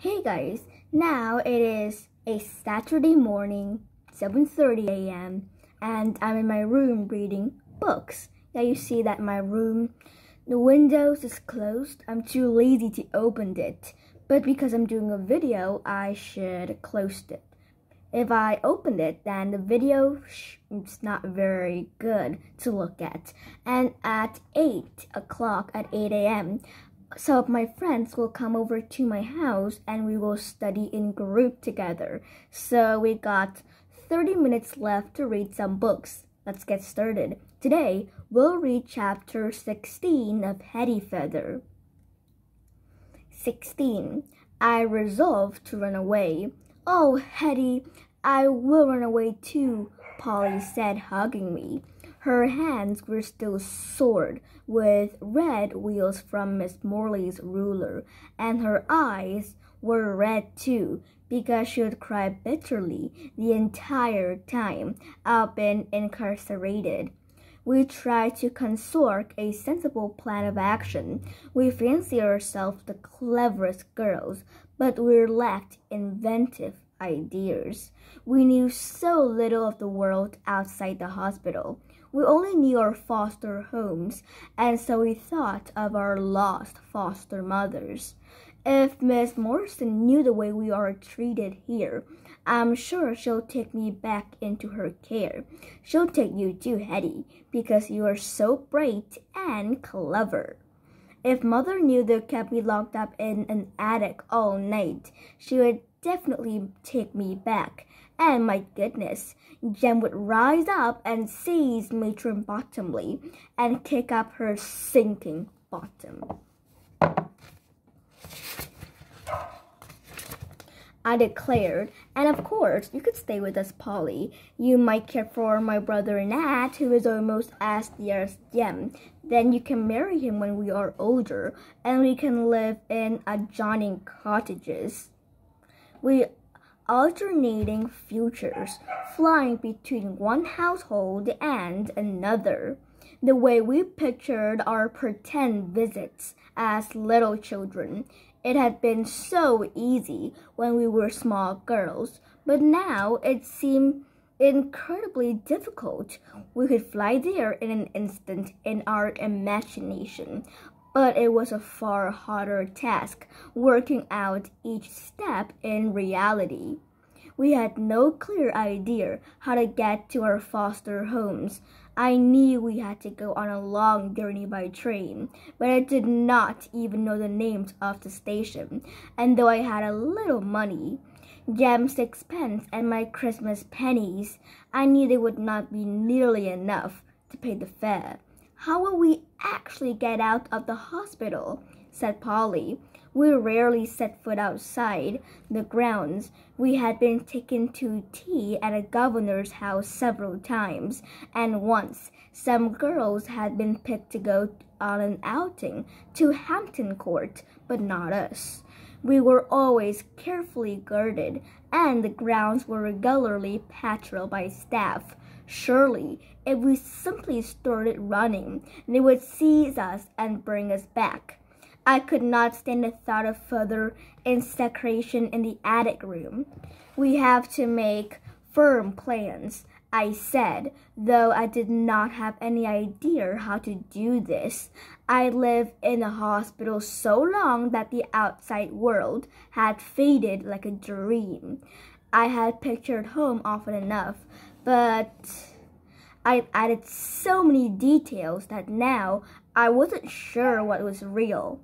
Hey guys, now it is a Saturday morning, 7:30 a.m. and I'm in my room reading books. Yeah, you see that my room, the windows is closed. I'm too lazy to open it, but because I'm doing a video, I should close it. If I opened it, then the video is not very good to look at. And at 8 o'clock, at 8 a.m., some of my friends will come over to my house and we will study in group together. So we got 30 minutes left to read some books. Let's get started. Today, we'll read chapter 16 of Hetty Feather. 16. I resolved to run away. Oh, Hetty, I will run away too, Polly said, hugging me. Her hands were still sore with red wheels from Miss Morley's ruler, and her eyes were red too, because she would cry bitterly the entire time I've been incarcerated. We tried to consort a sensible plan of action. We fancied ourselves the cleverest girls, but we lacked inventive ideas. We knew so little of the world outside the hospital. We only knew our foster homes, and so we thought of our lost foster mothers. If Miss Morrison knew the way we are treated here, I'm sure she'll take me back into her care. She'll take you too, Hetty, because you are so bright and clever. If Mother knew they kept me locked up in an attic all night, she would definitely take me back. And my goodness, Jem would rise up and seize Matron Bottomley and kick up her sinking bottom. I declared, and of course, you could stay with us, Polly. You might care for my brother Nat, who is almost as dear as Jem. Then you can marry him when we are older, and we can live in adjoining cottages. We alternating futures, flying between one household and another, the way we pictured our pretend visits as little children. It had been so easy when we were small girls, but now it seemed incredibly difficult. We could fly there in an instant in our imagination, but it was a far harder task, working out each step in reality. We had no clear idea how to get to our foster homes. I knew we had to go on a long journey by train, but I did not even know the names of the station, and though I had a little money, Jem's 6 pence and my Christmas pennies, I knew they would not be nearly enough to pay the fare. How will we actually get out of the hospital? Said Polly. We rarely set foot outside the grounds. We had been taken to tea at a governor's house several times, and once some girls had been picked to go on an outing to Hampton Court, but not us. We were always carefully guarded, and the grounds were regularly patrolled by staff. Surely, if we simply started running, they would seize us and bring us back. I could not stand the thought of further insecration in the attic room. We have to make firm plans, I said, though I did not have any idea how to do this. I lived in the hospital so long that the outside world had faded like a dream. I had pictured home often enough, but I added so many details that now I wasn't sure what was real.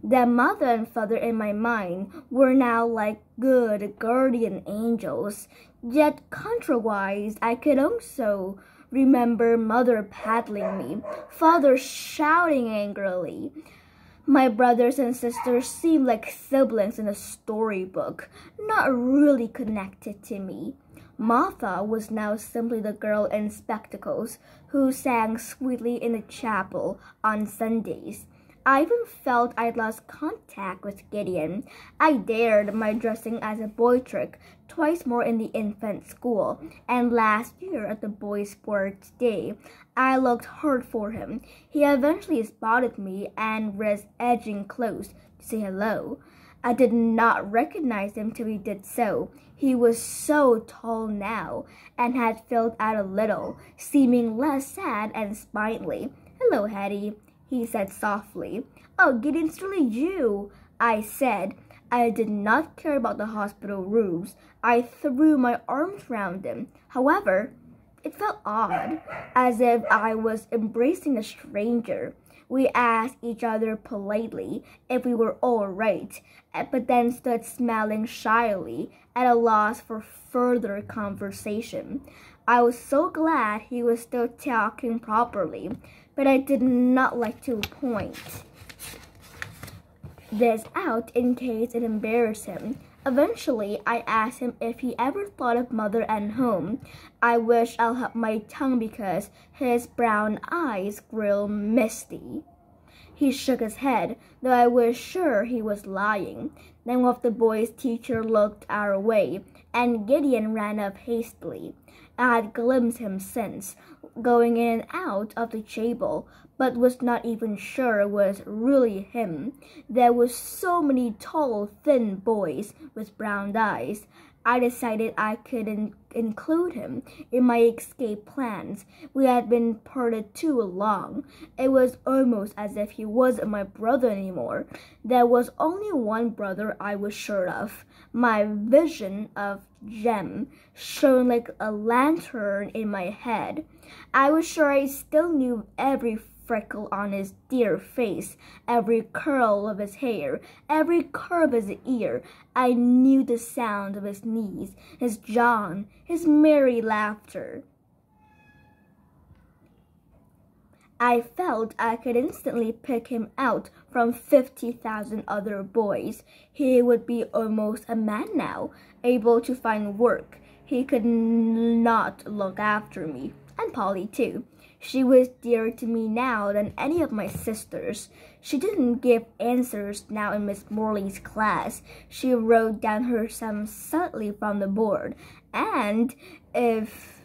The mother and father in my mind were now like good guardian angels, yet contrariwise I could also remember mother paddling me, father shouting angrily. My brothers and sisters seemed like siblings in a storybook, not really connected to me. Martha was now simply the girl in spectacles who sang sweetly in the chapel on Sundays. I even felt I'd lost contact with Gideon. I dared my dressing as a boy trick twice more in the infant school, and last year at the boys' sports day, I looked hard for him. He eventually spotted me and was edging close to say hello. I did not recognize him till he did so. He was so tall now, and had filled out a little, seeming less sad and sprightly. "Hello, Hetty," he said softly. "Oh, Gideon's really you," I said. I did not care about the hospital rooms. I threw my arms round him. However, it felt odd, as if I was embracing a stranger. We asked each other politely if we were all right, but then stood smiling shyly, at a loss for further conversation. I was so glad he was still talking properly, but I did not like to point this out in case it embarrassed him. Eventually, I asked him if he ever thought of mother and home. I wish I'll held my tongue because his brown eyes grew misty. He shook his head, though I was sure he was lying. Then one of the boys' teacher looked our way, and Gideon ran up hastily. I had glimpsed him since, going in and out of the chapel, but was not even sure it was really him. There were so many tall, thin boys with brown eyes. I decided I could include him in my escape plans. We had been parted too long. It was almost as if he wasn't my brother anymore. There was only one brother I was sure of. My vision of Jem shone like a lantern in my head. I was sure I still knew every freckle on his dear face, every curl of his hair, every curve of his ear. I knew the sound of his knees, his jaw, his merry laughter. I felt I could instantly pick him out from 50,000 other boys. He would be almost a man now, able to find work. He could not look after me, and Polly too. She was dearer to me now than any of my sisters. She didn't give answers now in Miss Morley's class. She wrote down her sums subtly from the board, and if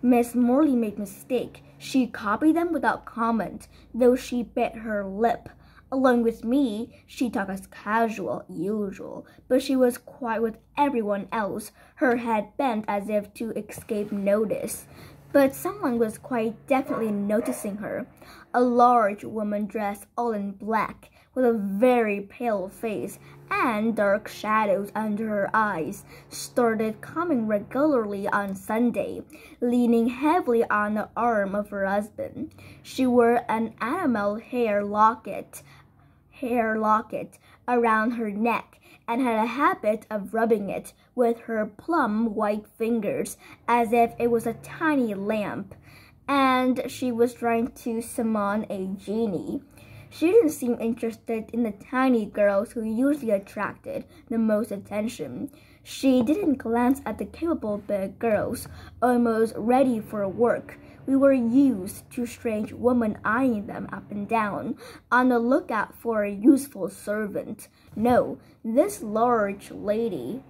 Miss Morley made mistake, she copied them without comment, though she bit her lip. Along with me, she talked as casual, usual, but she was quiet with everyone else, her head bent as if to escape notice. But someone was quite definitely noticing her. A large woman dressed all in black, with a very pale face and dark shadows under her eyes, started coming regularly on Sunday, leaning heavily on the arm of her husband. She wore an enamel hair locket around her neck, and had a habit of rubbing it with her plump white fingers as if it was a tiny lamp, and she was trying to summon a genie. She didn't seem interested in the tiny girls who usually attracted the most attention. She didn't glance at the capable big girls, almost ready for work. We were used to strange women eyeing them up and down, on the lookout for a useful servant. No, this large lady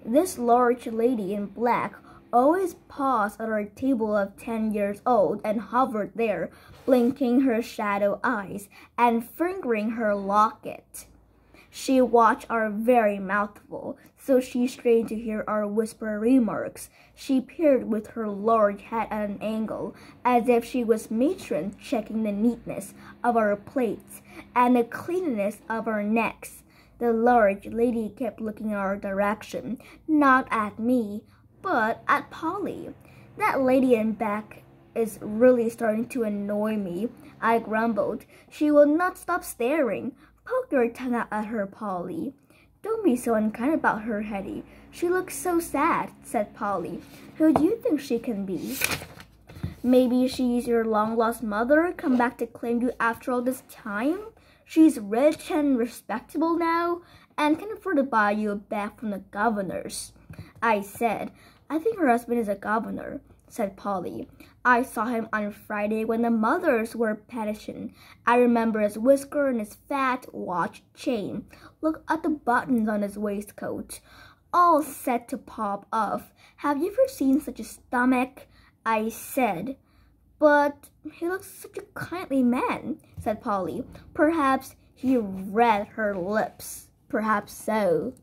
in black always paused at our table of 10 years old and hovered there, blinking her shadow eyes and fingering her locket. She watched our very mouthful, so she strained to hear our whispered remarks. She peered with her large head at an angle, as if she was matron checking the neatness of our plates and the cleanliness of our necks. The large lady kept looking in our direction, not at me, but at Polly. "That lady in back is really starting to annoy me," I grumbled. "She will not stop staring. Poke your tongue out at her, Polly." "Don't be so unkind about her, Hetty. She looks so sad," said Polly. "Who do you think she can be? Maybe she's your long-lost mother, come back to claim you after all this time? She's rich and respectable now, and can afford to buy you a bag from the governor's." I said. "I think her husband is a governor," said Polly. "I saw him on Friday when the mothers were petitioning. I remember his whisker and his fat watch chain. Look at the buttons on his waistcoat, all set to pop off. Have you ever seen such a stomach?" I said. "But he looks such a kindly man," said Polly. "Perhaps he read her lips." Perhaps so.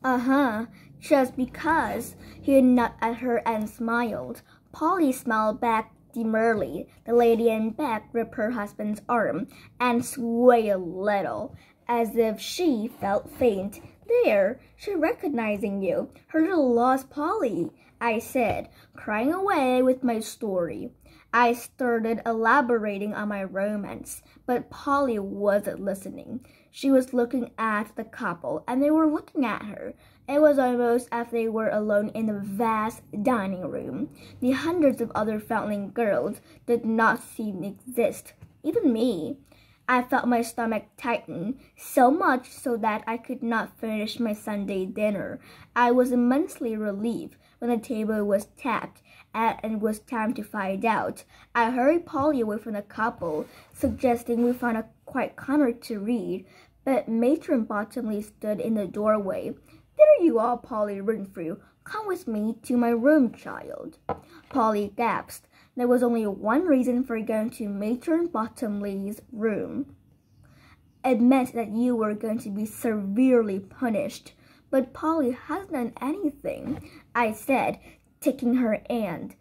Uh-huh, just because. He nodded at her and smiled. Polly smiled back demurely. The lady in back gripped her husband's arm and swayed a little, as if she felt faint. There, she's recognizing you. Her little lost Polly, I said, crying away with my story. I started elaborating on my romance, but Polly wasn't listening. She was looking at the couple, and they were looking at her. It was almost as if they were alone in the vast dining room. The hundreds of other foundling girls did not seem to exist, even me. I felt my stomach tighten, so much so that I could not finish my Sunday dinner. I was immensely relieved when the table was tapped and it was time to find out. I hurried Polly away from the couple, suggesting we find a quiet corner to read, but Matron Bottomley stood in the doorway. There you are, Polly Renfrew. Come with me to my room, child. Polly gasped. There was only one reason for going to Matron Bottomley's room. It meant that you were going to be severely punished. But Polly hasn't done anything, I said, taking her hand.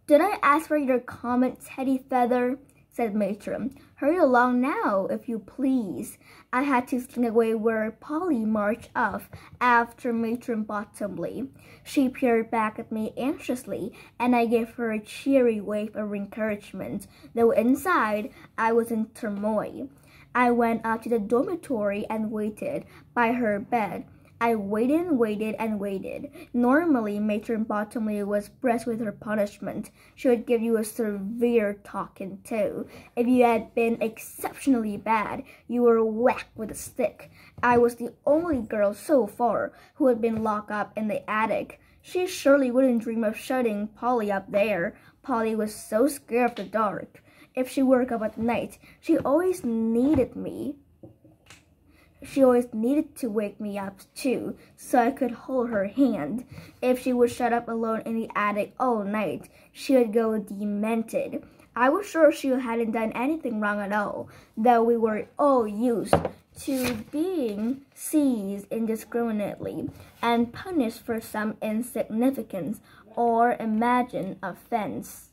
Did I ask for your comment, Teddy Feather? Said Matron. Hurry along now, if you please. I had to sneak away where Polly marched off after Matron Bottomley. She peered back at me anxiously, and I gave her a cheery wave of encouragement, though inside I was in turmoil. I went up to the dormitory and waited by her bed. I waited and waited and waited. Normally, Matron Bottomley was brisk with her punishment. She would give you a severe talking to. If you had been exceptionally bad, you were whacked with a stick. I was the only girl so far who had been locked up in the attic. She surely wouldn't dream of shutting Polly up there. Polly was so scared of the dark. If she woke up at night, she always needed me. She always needed to wake me up, too, so I could hold her hand. If she was shut up alone in the attic all night, she would go demented. I was sure she hadn't done anything wrong at all, though we were all used to being seized indiscriminately and punished for some insignificance or imagined offense.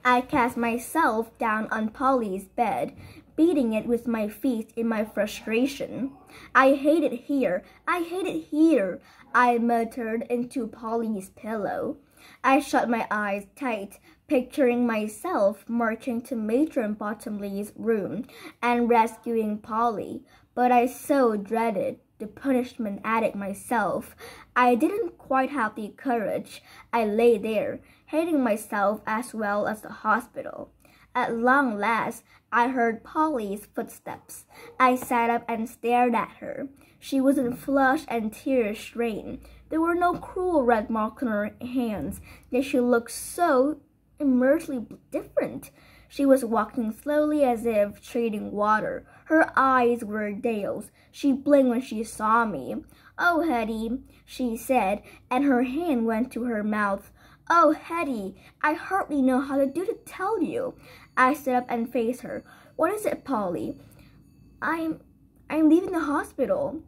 I cast myself down on Polly's bed, beating it with my feet in my frustration. I hate it here. I hate it here, I muttered into Polly's pillow. I shut my eyes tight, picturing myself marching to Matron Bottomley's room and rescuing Polly, but I so dreaded the punishment at it myself. I didn't quite have the courage. I lay there, hating myself as well as the hospital. At long last, I heard Polly's footsteps. I sat up and stared at her. She was in flush and tear-stained. There were no cruel red marks on her hands, yet she looked so immersively different. She was walking slowly as if treading water. Her eyes were Dale's. She blinked when she saw me. "Oh, Hetty," she said, and her hand went to her mouth. "Oh, Hetty, I hardly know how to do to tell you." I stood up and faced her. "What is it, Polly?" I'm leaving the hospital,"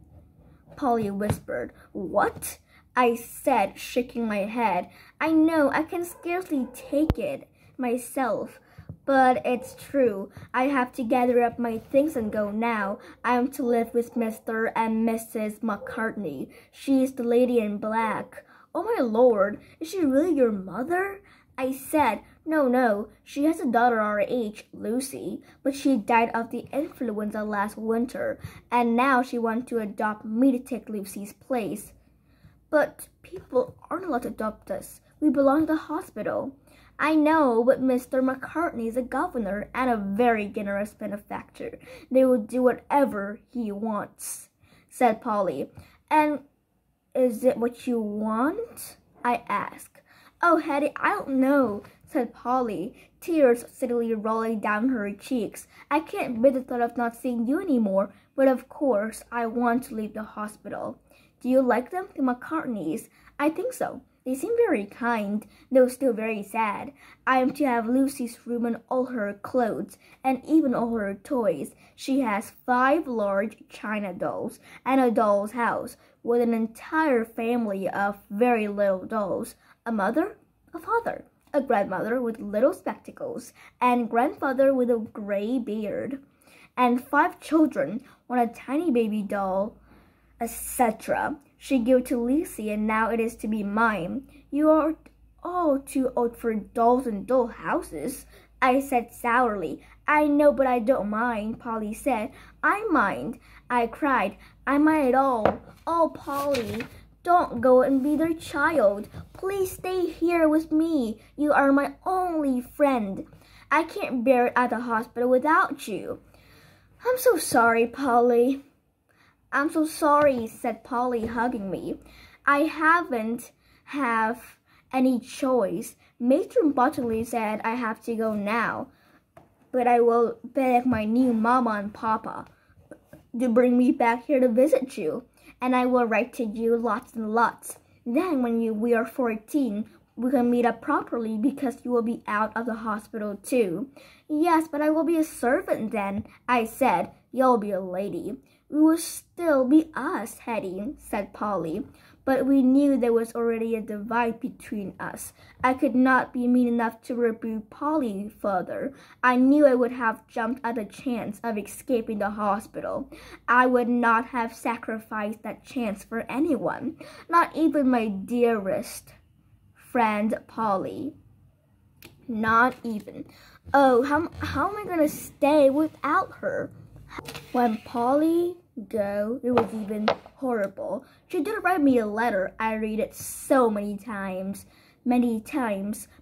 Polly whispered. "What?" I said, shaking my head. "I know I can scarcely take it myself, but it's true. I have to gather up my things and go now. I am to live with Mr. and Mrs. McCartney. She is the lady in black." "Oh, my Lord, is she really your mother?" I said. No, she has a daughter our age, Lucy, but she died of the influenza last winter, and now she wants to adopt me to take Lucy's place." "But people aren't allowed to adopt us. We belong to the hospital." "I know, but Mr. McCartney is a governor and a very generous benefactor. They will do whatever he wants," said Polly. "And is it what you want?" I asked. "Oh, Hetty, I don't know," said Polly, tears steadily rolling down her cheeks. "I can't bear the thought of not seeing you anymore, but of course I want to leave the hospital." "Do you like them, the McCartneys?" "I think so. They seem very kind, though still very sad. I am to have Lucy's room and all her clothes, and even all her toys. She has 5 large china dolls, and a doll's house, with an entire family of very little dolls. A mother, a father, a grandmother with little spectacles, and grandfather with a gray beard, and 5 children, one a tiny baby doll, etc. She gave to Lucy, and now it is to be mine. You are all too old for dolls and doll houses, I said sourly. I know, but I don't mind, Polly said. I mind, I cried. I mind it all. Oh, Polly, don't go and be their child. Please stay here with me. You are my only friend. I can't bear it at the hospital without you. I'm so sorry, Polly. I'm so sorry, said Polly, hugging me. I haven't have any choice. Matron Bottomley said I have to go now, but I will beg my new mama and papa to bring me back here to visit you, and I will write to you lots and lots. Then when we are 14, we can meet up properly because you will be out of the hospital too. Yes, but I will be a servant then, I said. You'll be a lady. We will still be us, Hetty, said Polly. But we knew there was already a divide between us. I could not be mean enough to rebuke Polly further. I knew I would have jumped at the chance of escaping the hospital. I would not have sacrificed that chance for anyone, not even my dearest friend Polly. Not even. Oh, how am I going to stay without her? When Polly go, it was even horrible. She did write me a letter. I read it so many times,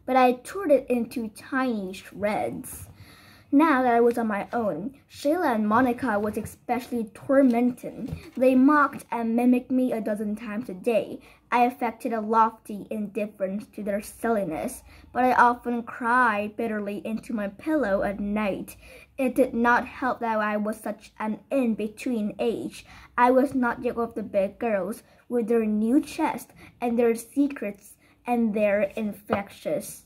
but I tore it into tiny shreds. Now that I was on my own, Sheila and Monica was especially tormenting. They mocked and mimicked me a dozen times a day. I affected a lofty indifference to their silliness, but I often cried bitterly into my pillow at night. It did not help that I was such an in-between age. I was not yet of the big girls with their new chest and their secrets and their infectious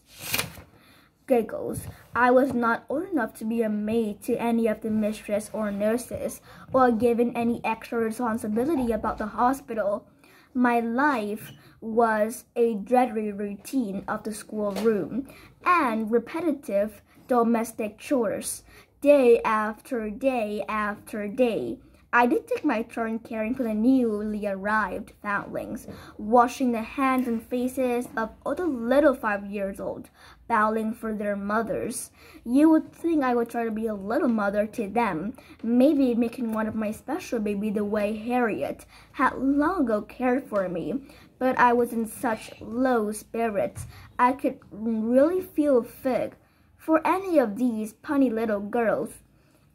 giggles. I was not old enough to be a maid to any of the mistress or nurses, or given any extra responsibility about the hospital. My life was a dreary routine of the schoolroom and repetitive domestic chores, day after day after day. I did take my turn caring for the newly arrived foundlings, washing the hands and faces of all the little 5 years old, bowing for their mothers. You would think I would try to be a little mother to them, maybe making one of my special baby the way Harriet had long ago cared for me. But I was in such low spirits, I could really feel fig for any of these punny little girls.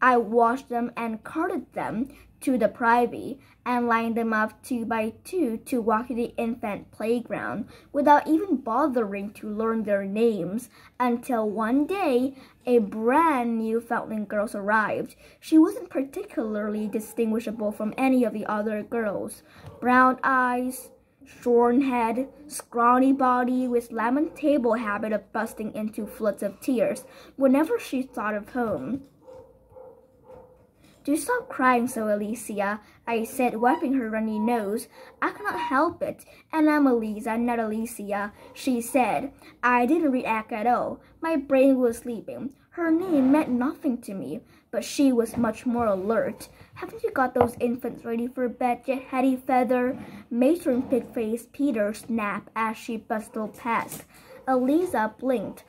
I washed them and carted them to the privy and lined them up 2 by 2 to walk to the infant playground without even bothering to learn their names, until one day a brand new foundling girl arrived. She wasn't particularly distinguishable from any of the other girls. Brown eyes, shorn head, scrawny body, with lamentable habit of bursting into floods of tears whenever she thought of home. Do stop crying so, Alicia, I said, wiping her runny nose. I cannot help it, and I'm Eliza, not Alicia, she said. I didn't react at all. My brain was sleeping. Her name meant nothing to me, but she was much more alert. Haven't you got those infants ready for bed yet, Hetty Feather? Matron Pigface Peter snapped as she bustled past. Eliza blinked.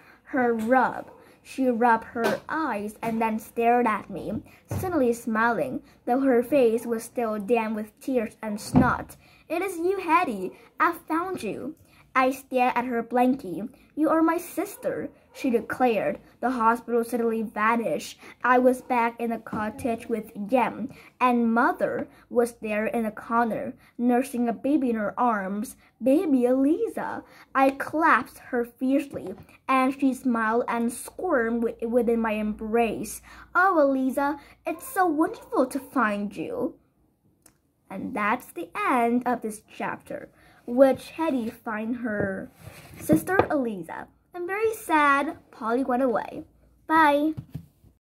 She rubbed her eyes and then stared at me, suddenly smiling, though her face was still damp with tears and snot. It is you, Hetty. I've found you. I stared at her blankly. You are my sister, she declared. The hospital suddenly vanished. I was back in the cottage with Jem, and Mother was there in a corner, nursing a baby in her arms. Baby Eliza. I clasped her fiercely, and she smiled and squirmed within my embrace. Oh, Eliza, it's so wonderful to find you. And that's the end of this chapter. which Hetty find her sister Eliza. And very sad, Polly went away. Bye.